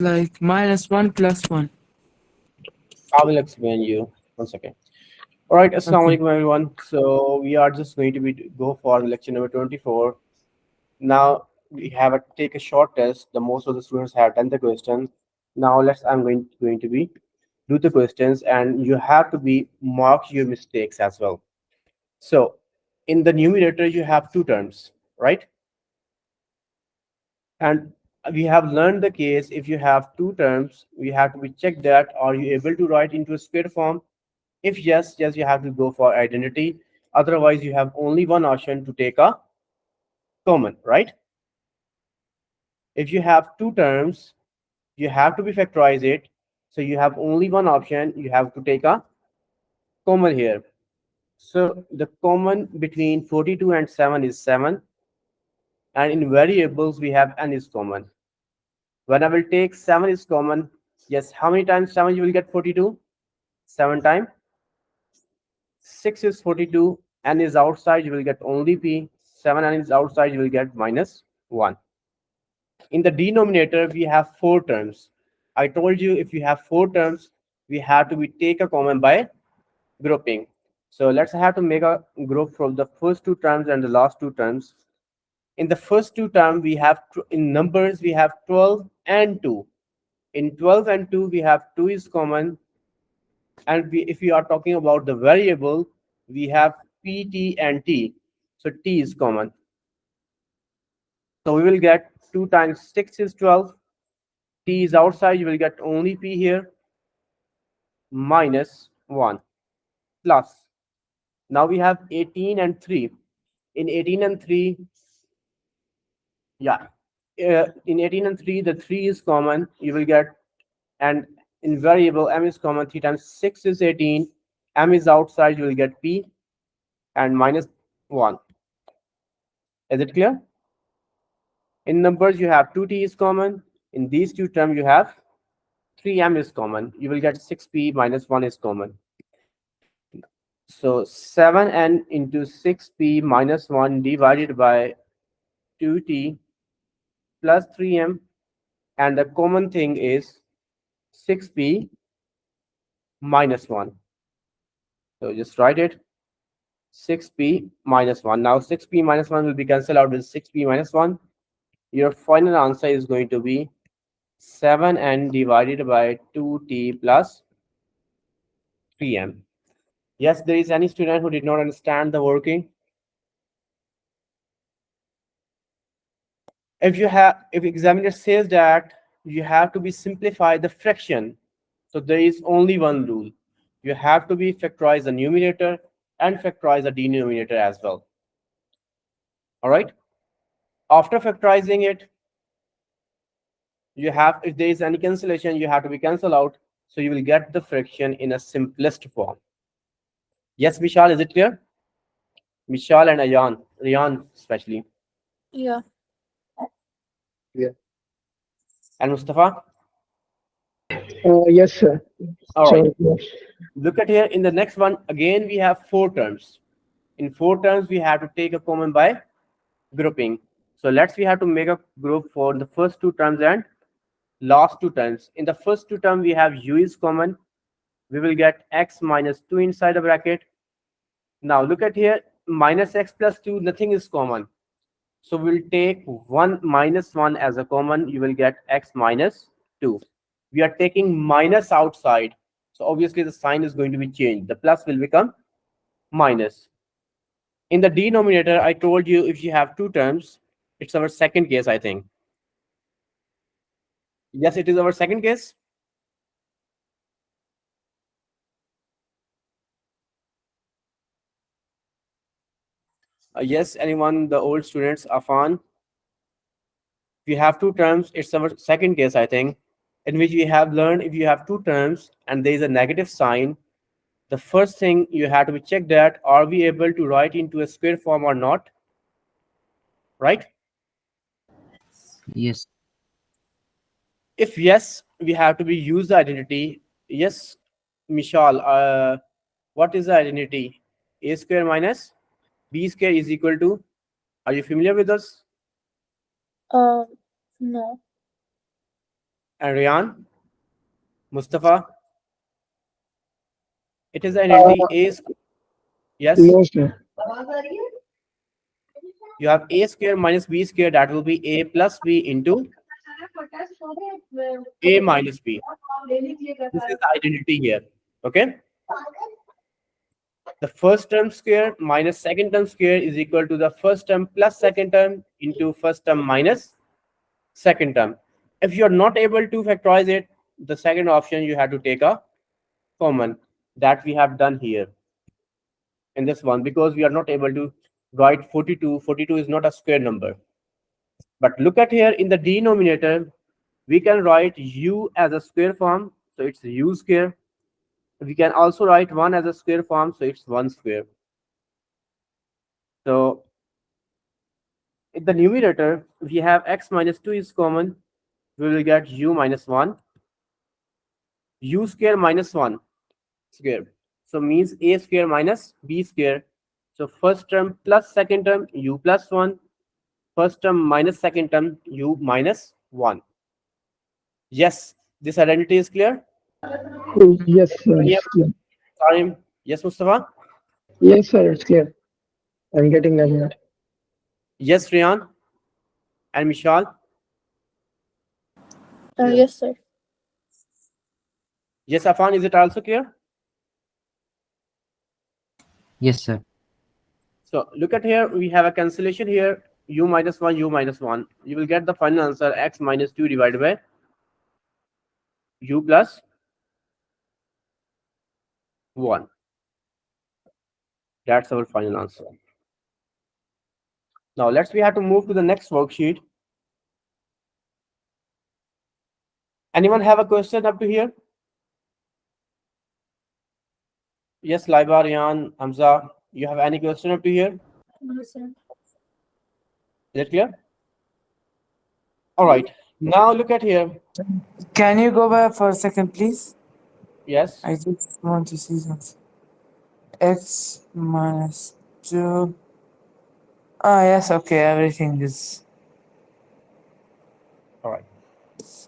like -1 plus 1. I will explain you. One second. All right, Assalamu Okay. alaikum everyone. So we are just going to be go for lecture number 24. Now we have a take a short test. The most of the students have done the questions. Now I'm going to be do the questions, and you have to be mark your mistakes as well. So in the numerator you have two terms, right? And we have learned the case if you have two terms, we have to be check that are you able to write into a square form. If yes, yes, you have to go for identity. Otherwise, you have only one option to take a common, right? If you have two terms, you have to be factorize it. So you have only one option. You have to take a common here. So the common between 42 and 7 is 7. And in variables, we have n is common. When I will take 7 is common, yes, how many times 7 you will get 42? 7 times. 6 is 42. N is outside, you will get only p. 7 n is outside, you will get -1. In the denominator, we have four terms. I told you if you have four terms, we have to be take a common by grouping. So let's have to make a group from the first two terms and the last two terms. In the first two terms, we have in numbers we have 12 and 2. In 12 and 2, we have 2 is common, and if we are talking about the variable, we have p, t, and t. So t is common. So we will get 2 times 6 is 12. T is outside, you will get only p here, -1 plus. Now we have 18 and 3. In 18 and 3, yeah, in 18 and 3, the 3 is common. You will get, and in variable m is common. 3 times 6 is 18. M is outside, you will get p and -1. Is it clear? In numbers, you have 2t is common. In these two terms, you have 3m is common. You will get 6p -1 is common. So 7n into 6p -1 divided by 2t plus 3m, and the common thing is 6p -1. So just write it, 6p -1. Now 6p -1 will be cancelled out with 6p -1. Your final answer is going to be 7n divided by 2t plus 3m. Yes, there is any student who did not understand the working? If examiner says that you have to be simplify the fraction, so there is only one rule. You have to be factorize the numerator and factorize the denominator as well. All right. After factorizing it, you have, if there is any cancellation, you have to be cancel out. So you will get the fraction in a simplest form. Yes, Vishal, is it clear? Vishal and Ayan especially, Yeah. Yeah. and Mustafa. Yes, sir. All right. So, yes. Look at here in the next one. Again, we have four terms. In four terms, we have to take a common by grouping. So we have to make a group for the first two terms and last two terms. In the first two terms, we have u is common. We will get x minus 2 inside the bracket. Now look at here, minus x plus 2, nothing is common. So we'll take 1 minus 1 as a common. You will get x minus 2. We are taking minus outside. So obviously the sign is going to be changed. The plus will become minus. In the denominator, I told you if you have two terms, it's our second case, I think. Yes, it is our second case. Yes, anyone, the old students, Afan. If you have two terms, it's our second case, I think, in which we have learned if you have two terms and there is a negative sign, the first thing you have to be checked that are we able to write into a square form or not, right? Yes. If yes, we have to be use the identity. Yes, Mishal, what is the identity? A square minus b square is equal to, are you familiar with us? Uh, no. And Riyan, Mustafa, it is identity a square. Yes, No, sir. you have a square minus b square, that will be a plus b into a minus b. This is the identity here. Okay. The first term square minus second term square is equal to the first term plus second term into first term minus second term. If you are not able to factorize it, the second option you have to take a common, that we have done here in this one, because we are not able to write 42. 42 is not a square number. But look at here in the denominator, we can write u as a square form, so it's u square. We can also write 1 as a square form, so it's 1 square. So in the numerator, we have x minus 2 is common. We will get u minus 1, u square minus 1 square. So means a square minus b square. So first term plus second term u plus 1, first term minus second term u minus 1. Yes, this identity is clear. Yes, sir. Any It's other clear. time? Yes, Mustafa. Yes, sir. It's clear. I'm getting that now. Yes, Riyan and Mishal. Yes, sir. Yes, Afan, is it also clear? Yes, sir. So look at here, we have a cancellation here, u minus 1, u minus 1. You will get the final answer x minus 2 divided by u plus 1. That's our final answer. Now we have to move to the next worksheet. Anyone have a question up to here? Yes, Laiba, Riyan, Hamza, you have any question up to here? No, sir. Is it clear? All right. Now look at here. Can you go back for a second, please? Yes. I just want to see something. X minus 2. Ah, yes, okay, everything is. All right.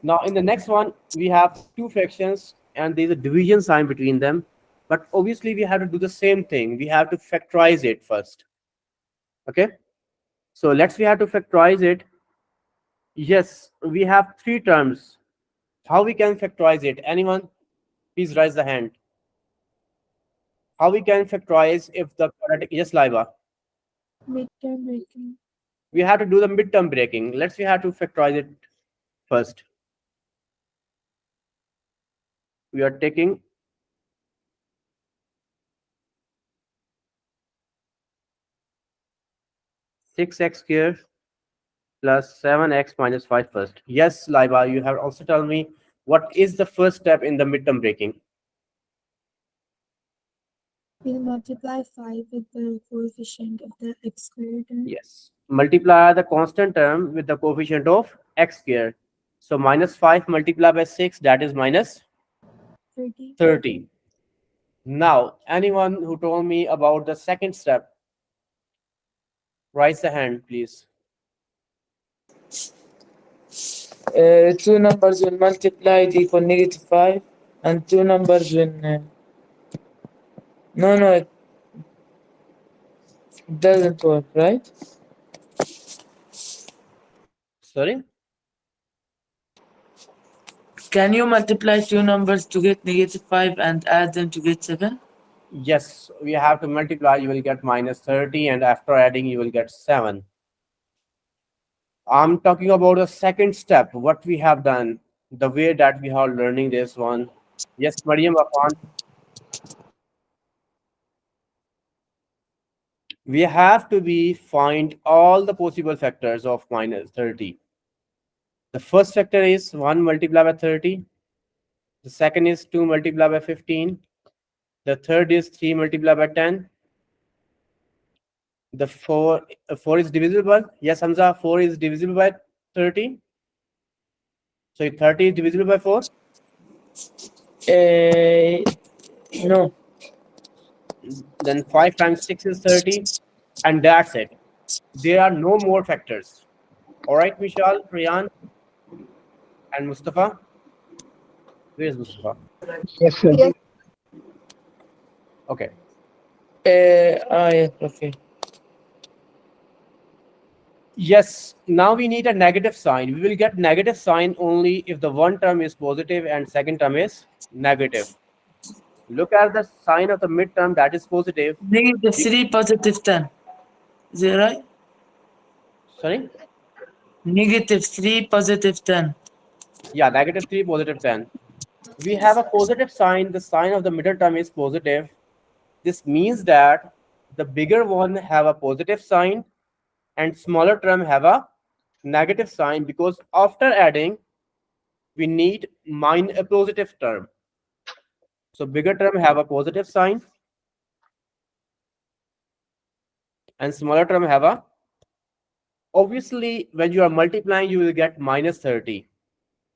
Now in the next one, we have two fractions and there's a division sign between them. But obviously we have to do the same thing. We have to factorize it first. Okay. So we have to factorize it. Yes, we have three terms. How we can factorize it? Anyone? Please raise the hand. How we can factorize if the quadratic, yes, Laiba. Midterm breaking. We have to do the midterm breaking. We have to factorize it first. We are taking 6x squared plus 7x minus 5 first. Yes, Laiba, you have also told me what is the first step in the midterm breaking. We'll multiply 5 with the coefficient of the x squared term. Yes, multiply the constant term with the coefficient of x squared. So minus 5 multiplied by 6, that is minus 30. 30. Now, anyone who told me about the second step, raise the hand, please. Two numbers will multiply equal negative 5, and two numbers will. No, it doesn't work, right? Sorry? Can you multiply two numbers to get negative 5 and add them to get 7? Yes, we have to multiply, you will get minus 30, and after adding, you will get 7. I'm talking about the second step, what we have done, the way that we are learning this one. Yes, Mariam Afan. We have to find all the possible factors of minus 30. The first factor is 1 multiplied by 30. The second is 2 multiplied by 15. The third is 3 multiplied by 10. The 4 is divisible. Yes, Hamza, 4 is divisible by 30. So 30 is divisible by 4. No. Then 5 times 6 is 30. And that's it. There are no more factors. All right, Vishal, Riyan, and Mustafa. Where is Mustafa? Yes, sir. Yes. Okay. Yes, okay. Yes, now we need a negative sign. We will get negative sign only if the one term is positive and second term is negative. Look at the sign of the midterm that is positive. Negative 3 positive 10. Is it right? Sorry? Negative 3 positive 10. Yeah, negative 3, positive 10. We have a positive sign. The sign of the middle term is positive. This means that the bigger one have a positive sign and smaller term have a negative sign, because after adding, we need a positive term. So bigger term have a positive sign and smaller term have a, obviously when you are multiplying you will get minus 30,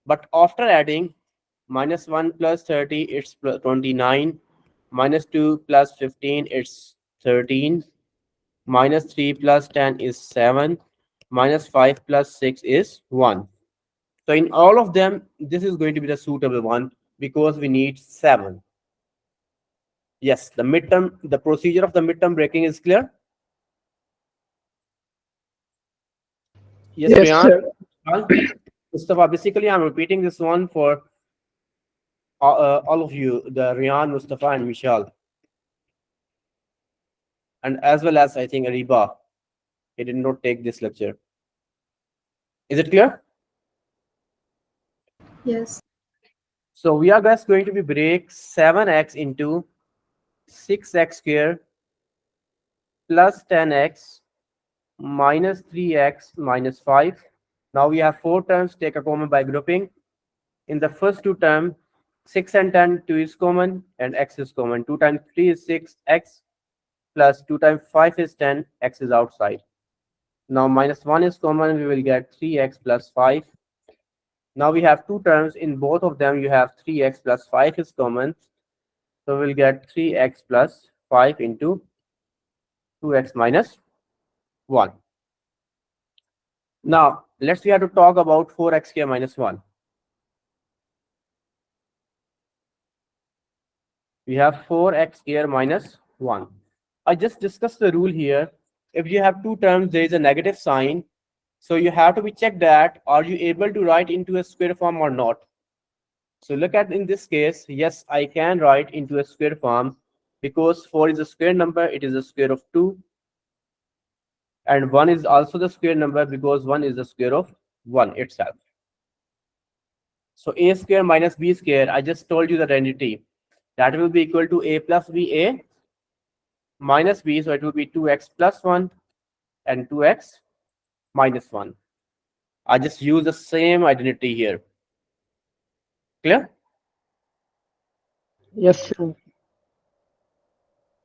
but after adding, minus 1 plus 30 it's 29, minus 2 plus 15 it's 13, minus 3 plus 10 is 7, minus 5 plus 6 is 1. So in all of them this is going to be the suitable one because we need 7. Yes, the procedure of the midterm breaking is clear. Yes, Yes, Riyan. sir. Mustafa, basically I'm repeating this one for all of you, the Riyan, Mustafa, and Michelle, and as well as I think Ariba. He did not take this lecture. Is it clear? Yes. So we are guys going to be break 7x into 6x square plus 10x minus 3x minus 5. Now we have 4 terms. Take a common by grouping. In the first 2 terms, 6 and 10, 2 is common and x is common. 2 times 3 is 6, x plus 2 times 5 is 10, x is outside. Now minus 1 is common, we will get 3x plus 5. Now we have 2 terms. In both of them, you have 3x plus 5 is common. So we'll get 3x plus 5 into 2x minus 1. Now, we have to talk about 4x square minus 1. We have 4x square minus 1. I just discussed the rule here. If you have 2 terms, there is a negative sign. So you have to be checked that are you able to write into a square form or not. So look at in this case, yes, I can write into a square form because 4 is a square number, it is a square of 2. And 1 is also the square number because 1 is the square of 1 itself. So a square minus b square, I just told you the identity. That will be equal to a plus b, a minus b, so it will be 2x plus 1 and 2x minus 1. I just use the same identity here. Clear? Yes, sir.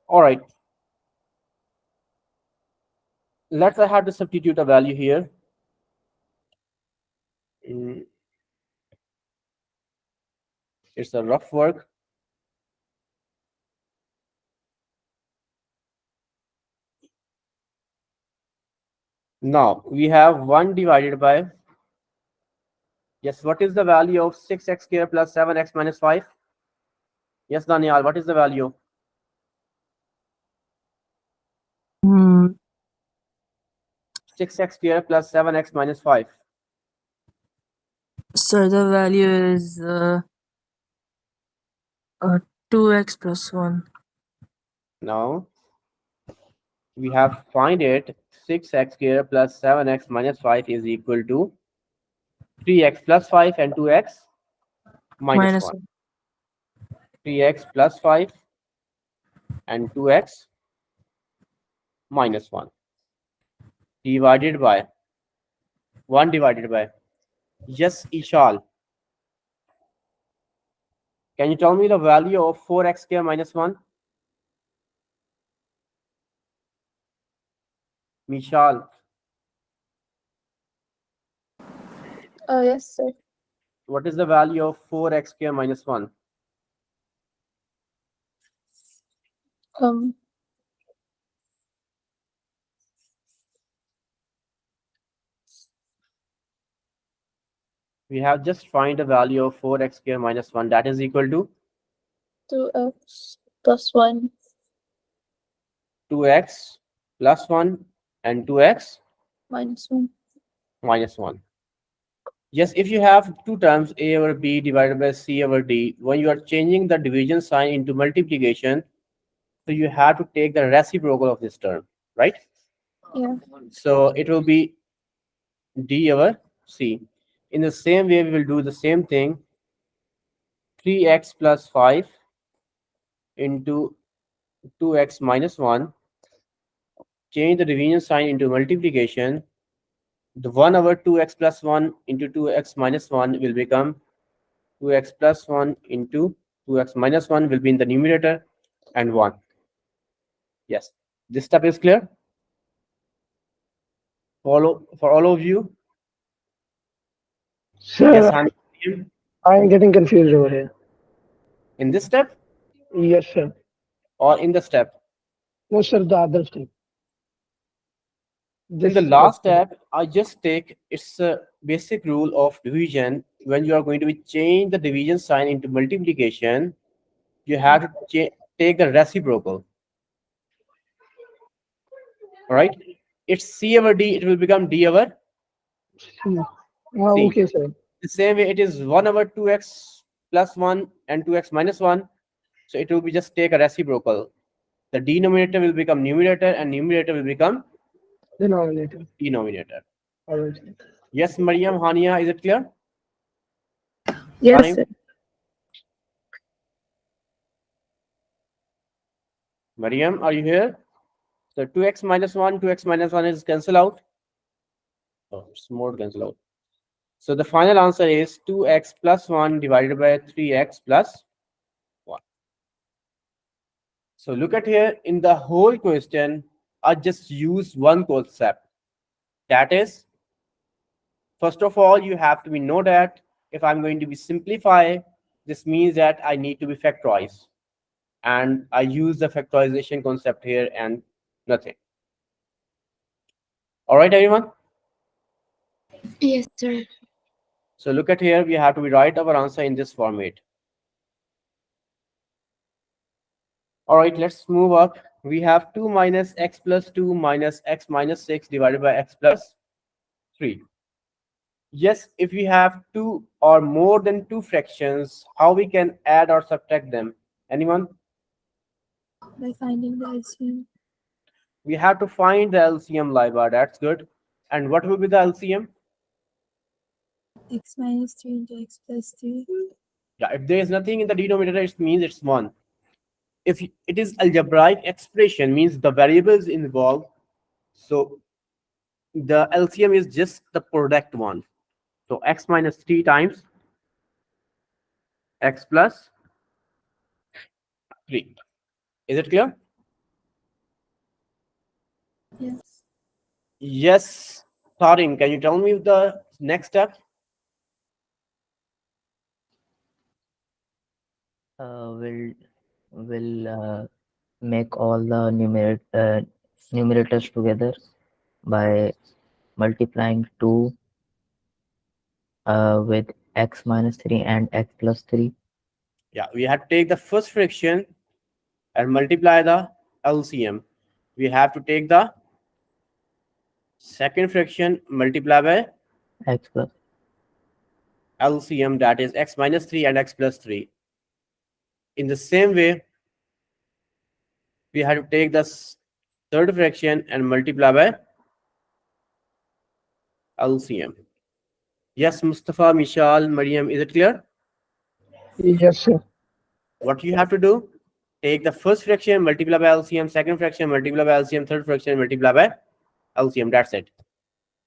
All right. I have to substitute a value here. It's a rough work. Now we have 1 divided by, yes, what is the value of 6x square plus 7x minus 5? Yes, Daniel, what is the value? Hmm. 6x square plus 7x minus 5. So the value is 2x plus 1. Now we have find it, 6x square plus 7x minus 5 is equal to 3x plus 5 and 2x minus Minus 1. 1. 3x plus 5 and 2x minus 1 divided by 1 divided by, yes, Ishal, can you tell me the value of 4x square minus 1? Mishal, Yes, sir. what is the value of 4x square minus 1? Um. We have just find a value of 4x square minus 1, that is equal to 2x plus 1 2x plus 1 and 2x minus 1. minus 1. Yes, if you have two terms a over b divided by c over d, when you are changing the division sign into multiplication, so you have to take the reciprocal of this term, right? Yeah. So it will be d over c. In the same way, we will do the same thing. 3x plus 5 into 2x minus 1. Change the division sign into multiplication. The 1 over 2x plus 1 into 2x minus 1 will become 2x plus 1 into 2x minus 1 will be in the numerator and 1. Yes, this step is clear. Follow for all of you. Yes, Sir, Hani, I'm getting confused over here. in this step Yes, sir. or in the step? No, sir, the other step. In the This last question. step, I just take it's a basic rule of division. When you are going to be change the division sign into multiplication, you have to take the reciprocal. All right, it's c over d, it will become d over Hmm. c. Okay, sir. The same way, it is 1 over 2x plus 1 and 2x minus 1. So it will be just take a reciprocal. The denominator will become numerator and numerator will become Denominator. denominator. All right. Yes, Mariam, Hania, is it clear? Yes, Tarim, sir. Mariam, are you here? So 2x minus 1, 2x minus 1 is cancel out. Oh, it's more cancel out. So the final answer is 2x plus 1 divided by 3x plus 1. So look at here, in the whole question, I just use one concept. That is, first of all, you have to be know that if I'm going to be simplify, this means that I need to be factorize. And I use the factorization concept here and nothing. All right, everyone? Yes, sir. So look at here, we have to write our answer in this format. All right, let's move up. We have 2 minus x plus 2 minus x minus 6 divided by x plus 3. Yes, if we have two or more than two fractions, how we can add or subtract them? Anyone? By finding the LCM. We have to find the LCM, Laiba. That's good. And what will be the LCM? X minus 3 into x plus 3. Yeah, if there is nothing in the denominator, it means it's 1. If it is algebraic expression, means the variables involved, so the LCM is just the product one. So x minus 3 times x plus 3. Is it clear? Yes. Yes. Tarim, can you tell me the next step? We'll make all the numerators together by multiplying 2 with x minus 3 and x plus 3. Yeah, we have to take the first fraction and multiply the LCM. We have to take the second fraction, multiply by X plus LCM, that is x minus 3 and x plus 3. In the same way, we have to take the third fraction and multiply by LCM. Yes, Mustafa, Mishal, Mariam, is it clear? Yes, sir. What you have to do? Take the first fraction, multiply by LCM, second fraction, multiply by LCM, third fraction, multiply by LCM. That's it.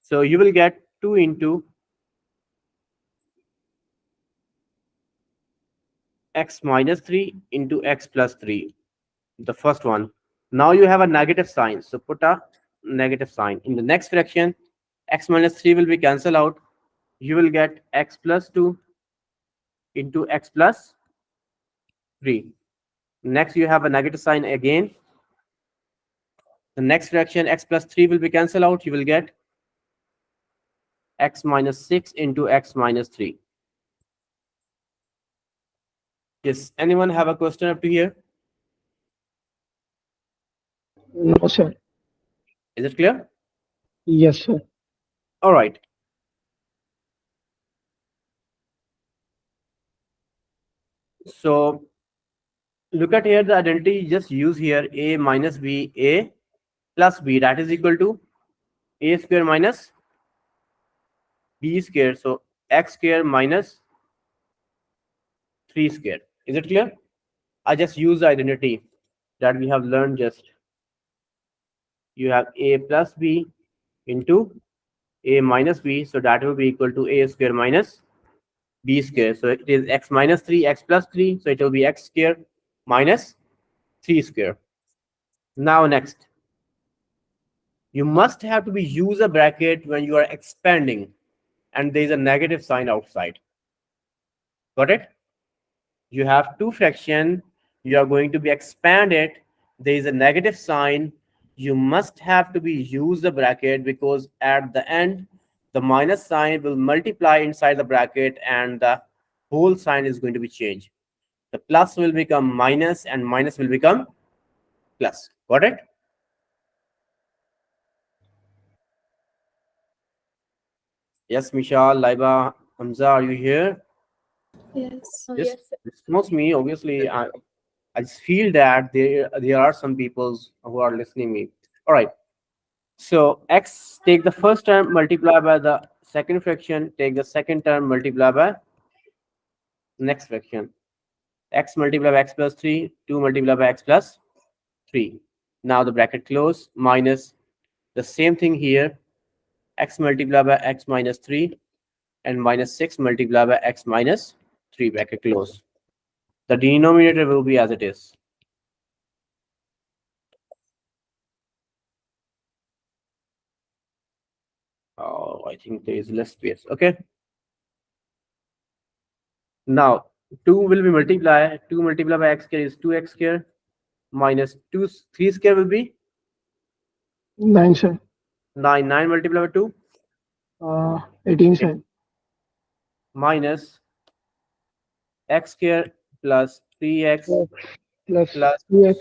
So you will get 2 into x minus 3 into x plus 3. The first one. Now you have a negative sign. So put a negative sign. In the next fraction, x minus 3 will be cancelled out. You will get x plus 2 into x plus 3. Next, you have a negative sign again. The next fraction, x plus 3 will be cancelled out. You will get x minus 6 into x minus 3. Yes, anyone have a question up to here? No, sir. Is it clear? Yes, sir. All right. So look at here, the identity just use here a minus b, a plus b, that is equal to a square minus b square. So x square minus 3 square. Is it clear? I just use the identity that we have learned just. You have a plus b into a minus b, so that will be equal to a square minus b square. So it is x minus 3, x plus 3, so it will be x square minus 3 square. Now next, you must have to be use a bracket when you are expanding and there is a negative sign outside. Got it? You have two fraction, you are going to be expanded, there is a negative sign, you must have to be use the bracket, because at the end the minus sign will multiply inside the bracket and the whole sign is going to be changed. The plus will become minus and minus will become plus. Got it? Yes, Mishal, Laiba, Hamza, are you here? Yes. Oh, Yes, yes, sir. it's not me. Obviously, I just feel that there are some people who are listening me. All right. So x, take the first term, multiply by the second fraction, take the second term, multiply by next fraction. X multiply by x plus 3, 2 multiply by x plus 3. Now the bracket close, minus the same thing here, x multiply by x minus 3 and minus 6 multiply by x minus 3, bracket close. The denominator will be as it is. Oh, I think there is less space. Okay. Now 2 will be multiplied. 2 multiplied by x square is 2x square minus 3 square will be 9, sir. 9. 9 multiplied by 2 18, sir. minus x square plus 3x Plus plus 2x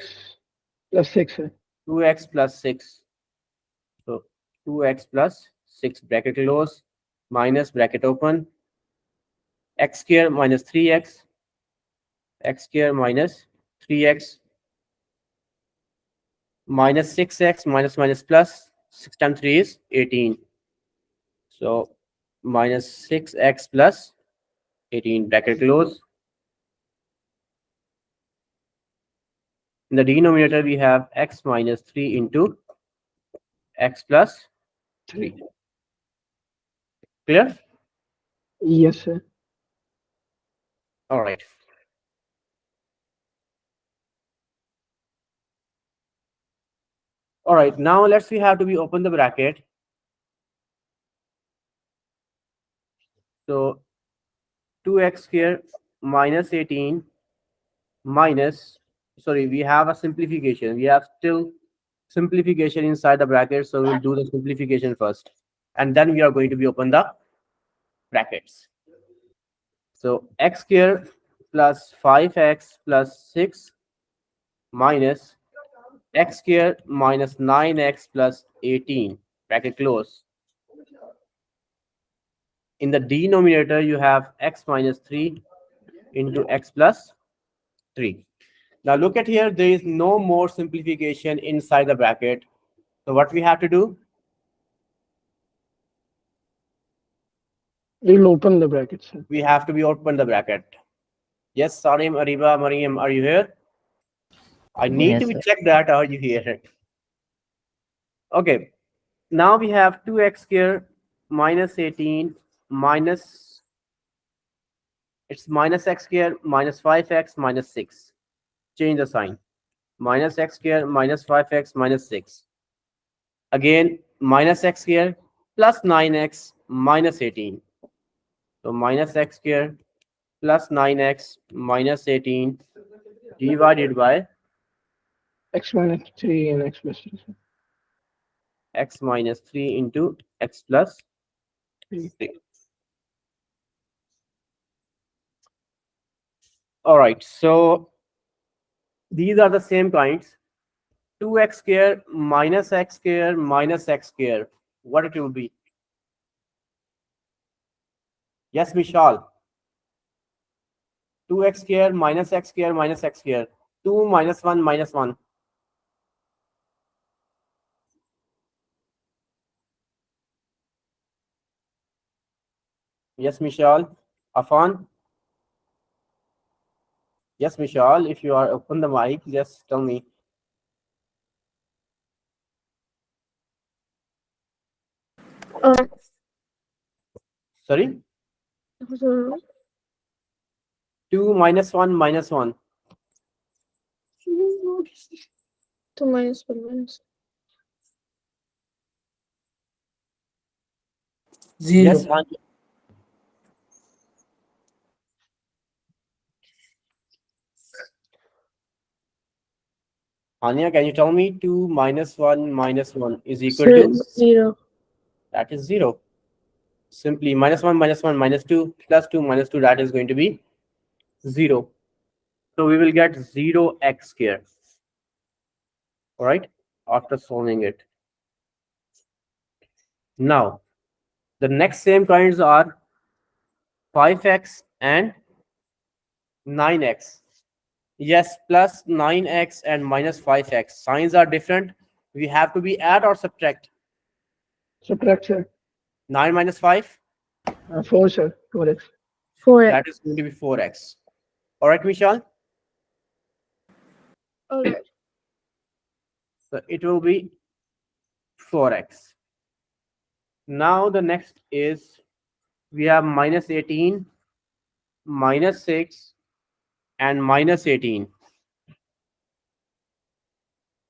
plus 6, sir. 2x plus 6. So 2x plus 6, bracket close, minus bracket open, x square minus 3x, x square minus 3x minus 6x minus minus plus 6 times 3 is 18. So minus 6x plus 18, bracket close. In the denominator we have x minus 3 into x plus 3. Clear? Yes, sir. All right. All right, now let's see how to be open the bracket. So 2x here minus 18 minus, sorry, we have a simplification. We have still simplification inside the bracket. So we'll do the simplification first. And then we are going to be open the brackets. So x square plus 5x plus 6 minus x square minus 9x plus 18, bracket close. In the denominator, you have x minus 3 into x plus 3. Now look at here, there is no more simplification inside the bracket. So what we have to do? We'll open the bracket, sir. We have to be open the bracket. Yes, Salim, Ariba, Mariam, are you here? I need Yes, to be sir. check that. Are you here? Okay. Now we have 2x here minus 18 minus, it's minus x square minus 5x minus 6. Change the sign. Minus x square minus 5x minus 6. Again, minus x square plus 9x minus 18. So minus x square plus 9x minus 18 divided by X minus 3 and x plus 3, sir. x minus 3 into x plus All right, so these are the same kinds. 2x square minus x square minus x square. What it will be? Yes, Vishal. 2x square minus x square minus x square. 2 minus 1 minus 1. Yes, Vishal. Afan. Yes, Vishal. If you are open the mic, just tell me. Um, Sorry? I don't know. 2 minus 1 minus 1. 2 minus 1 minus. Zero. Yes, Hania. Hania, can you tell me 2 minus 1 minus 1 is equal to? 0. That is 0. Simply minus 1 minus 1 minus 2 plus 2 minus 2, that is going to be 0. So we will get 0x square. All right, after solving it. Now, the next same kinds are 5x and 9x. Yes, plus 9x and minus 5x. Signs are different. We have to be add or subtract. Subtract, sir. 9 minus 5, 4, sir. 4x. 4x. that is going to be 4x. All right, Vishal? Alright. So it will be 4x. Now the next is we have minus 18, minus 6, and minus 18.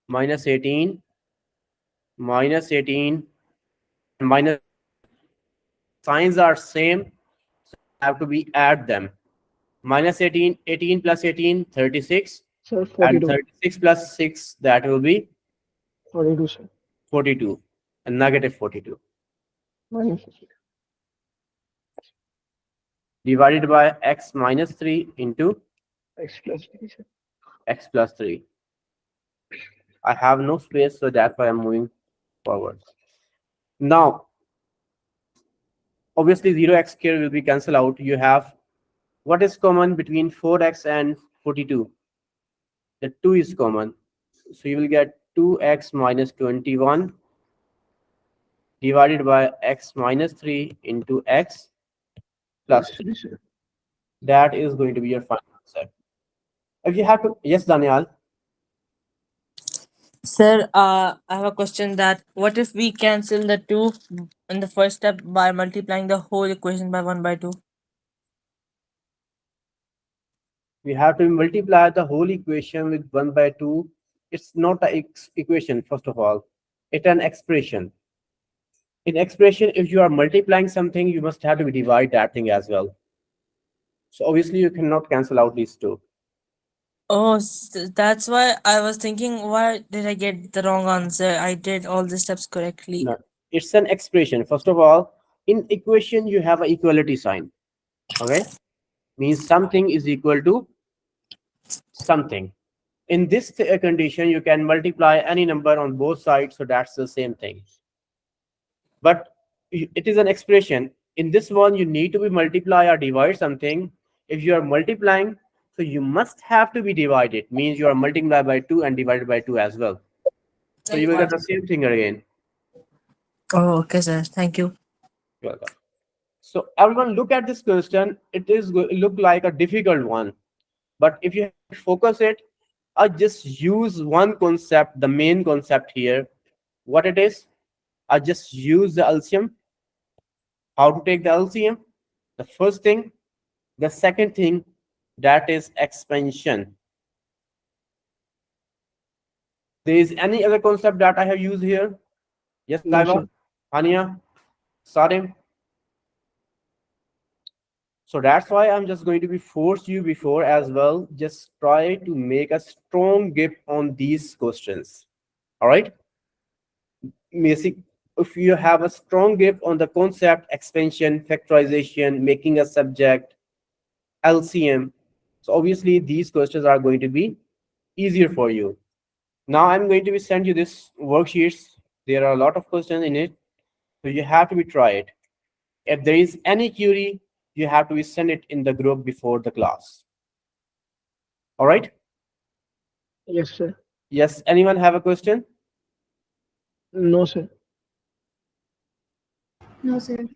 Minus 18, minus 18, minus. Signs are same, so have to be add them. Minus 18, 18 plus 18, 36. Sir, And 42. 36 plus 6, that will be 42, sir. 42. And negative 42. Minus Divided by x minus 3 into x plus 3, sir. x plus 3. I have no space, so that's why I'm moving forward. Now, obviously 0x here will be cancelled out. You have what is common between 4x and 42? The 2 is common. So you will get 2x minus 21 divided by x minus 3 into x plus 3. 3, sir. That is going to be your final answer. If you have to, yes, Daniel. Sir, I have a question that what if we cancel the 2 in the first step by multiplying the whole equation by 1 by 2? We have to multiply the whole equation with 1 by 2. It's not an equation, first of all. It's an expression. In expression, if you are multiplying something, you must have to divide that thing as well. So obviously, you cannot cancel out these two. Oh, that's why I was thinking, why did I get the wrong answer? I did all the steps correctly. No, it's an expression. First of all, in equation, you have an equality sign. Okay? Means something is equal to something. In this condition, you can multiply any number on both sides, so that's the same thing. But it is an expression. In this one, you need to be multiply or divide something. If you are multiplying, so you must have to be divided. Means you are multiplied by 2 and divided by 2 as well. So you will get the same thing again. Oh, okay, sir. Thank you. You're welcome. So everyone, look at this question. It is look like a difficult one, but if you focus it, I just use one concept, the main concept here. What it is? I just use the LCM. How to take the LCM? The first thing, the second thing, that is expansion. There is any other concept that I have used here? Yes, No, Taiba, sir. Ania, Sarim. So that's why I'm just going to be force you before as well. Just try to make a strong grip on these questions. All right. if you have a strong grip on the concept, expansion, factorization, making a subject, LCM, so obviously these questions are going to be easier for you. Now I'm going to be send you this worksheets. There are a lot of questions in it, so you have to be try it. If there is any query, you have to be send it in the group before the class. All right? Yes, sir. Yes. Anyone have a question? No, sir. No, sir.